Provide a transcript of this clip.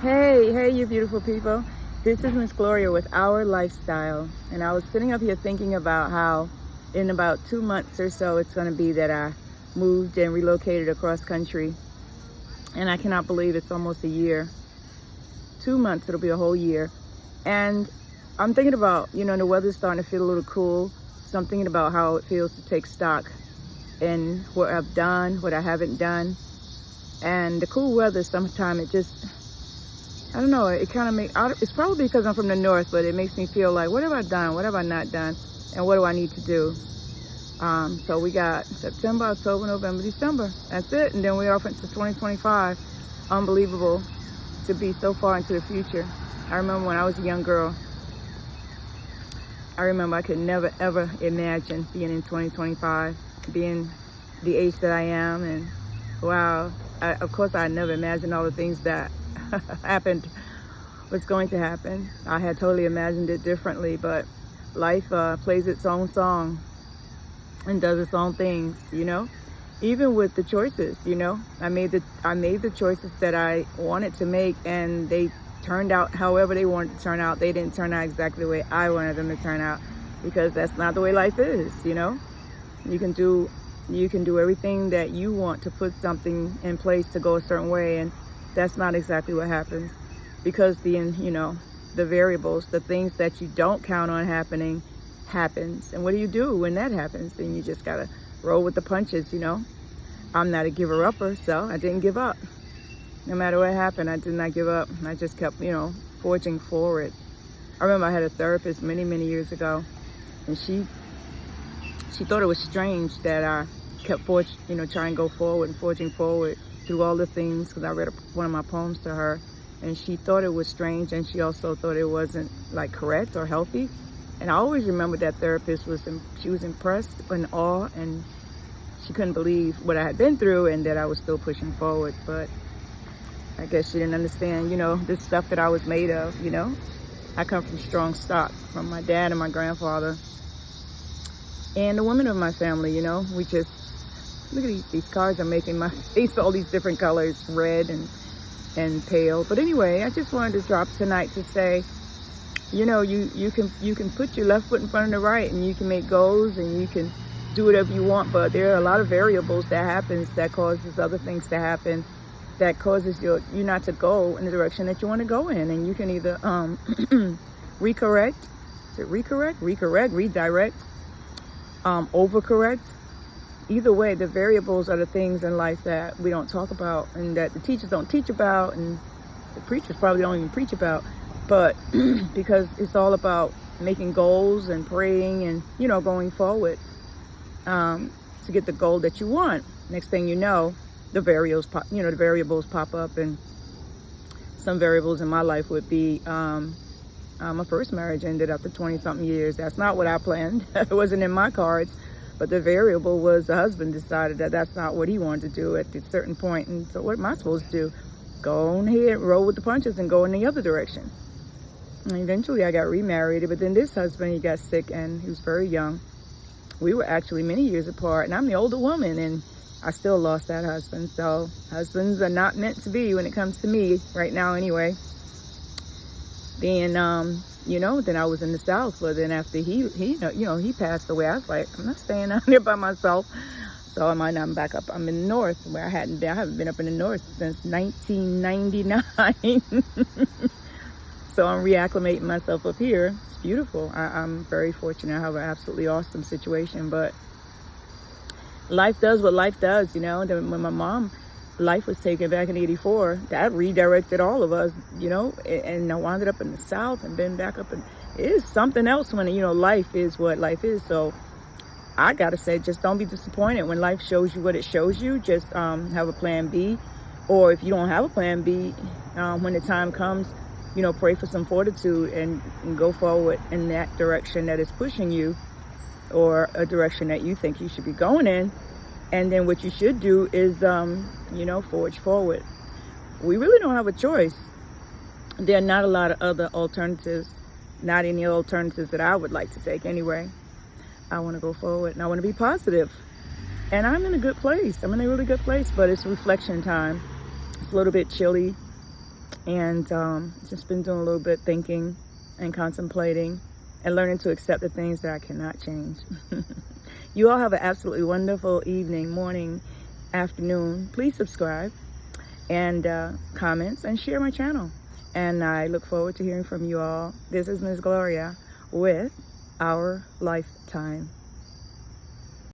Hey, you beautiful people. This is Miss Gloria with Our Lifestyle. And I was sitting up here thinking about how in about 2 months or so it's going to be that I moved and relocated across country. And I cannot believe it's almost a year. 2 months, it'll be a whole year. And I'm thinking about, the weather's starting to feel a little cool. So I'm thinking about how it feels to take stock in what I've done, what I haven't done. And the cool weather, sometimes it just, I don't know, it kind of makes, it's probably because I'm from the north, but it makes me feel like, what have I done? What have I not done? And what do I need to do? So we got September, October, November, December. That's it. And then we're off into 2025. Unbelievable to be so far into the future. I remember when I was a young girl, I could never, ever imagine being in 2025, being the age that I am. And wow, of course I never imagined all the things that happened, what's going to happen. I had totally imagined it differently, but life plays its own song and does its own things, even with the choices. I made the choices that I wanted to make, and they turned out however they wanted to turn out. They didn't turn out exactly the way I wanted them to turn out, because that's not the way life is. You can do everything that you want to put something in place to go a certain way, and that's not exactly what happens, because the variables, the things that you don't count on happening, happens. And what do you do when that happens? Then you just gotta roll with the punches. I'm not a giver-upper, so I didn't give up. No matter what happened, I did not give up. I just kept, forging forward. I remember I had a therapist many, many years ago, and she thought it was strange that I kept trying to go forward and forging forward through all the things, because I read one of my poems to her, and she thought it was strange, and she also thought it wasn't correct or healthy. And I always remember that therapist was impressed, in awe, and she couldn't believe what I had been through and that I was still pushing forward. But I guess she didn't understand, this stuff that I was made of. I come from strong stock, from my dad and my grandfather and the women of my family. We just, look at these cards I'm making, my face, all these different colors, red and pale. But anyway, I just wanted to drop tonight to say, you can put your left foot in front of the right, and you can make goals, and you can do whatever you want. But there are a lot of variables that happens that causes other things to happen, that causes you not to go in the direction that you want to go in. And you can either redirect, overcorrect. Either way, the variables are the things in life that we don't talk about, and that the teachers don't teach about, and the preachers probably don't even preach about. But because it's all about making goals and praying and, going forward to get the goal that you want. Next thing you know, the variables pop up. And some variables in my life would be my first marriage ended after 20-something years. That's not what I planned. It wasn't in my cards. But the variable was the husband decided that that's not what he wanted to do at a certain point. And so what am I supposed to do? Go on ahead, roll with the punches, and go in the other direction. And eventually I got remarried, but then this husband, he got sick, and he was very young. We were actually many years apart, and I'm the older woman, and I still lost that husband. So husbands are not meant to be when it comes to me right now anyway. Then, then I was in the South, but then after he passed away, I was like, I'm not staying out here by myself. So I'm back up. I'm in the North, where I haven't been up in the North since 1999. So I'm reacclimating myself up here. It's beautiful. I'm very fortunate. I have an absolutely awesome situation. But life does what life does, When my mom, life was taken back in '84, that redirected all of us, And I wound up in the South and been back up. And it is something else when, life is what life is. So I got to say, just don't be disappointed when life shows you what it shows you. Just have a plan B. Or if you don't have a plan B, when the time comes, pray for some fortitude and go forward in that direction that is pushing you, or a direction that you think you should be going in. And then what you should do is, forge forward. We really don't have a choice. There are not a lot of other alternatives, not any alternatives that I would like to take anyway. I want to go forward, and I want to be positive. And I'm in a good place. I'm in a really good place, but it's reflection time. It's a little bit chilly. And just been doing a little bit thinking and contemplating and learning to accept the things that I cannot change. You all have an absolutely wonderful evening, morning, afternoon. Please subscribe and comments and share my channel. And I look forward to hearing from you all. This is Ms. Gloria with Our Lifetime.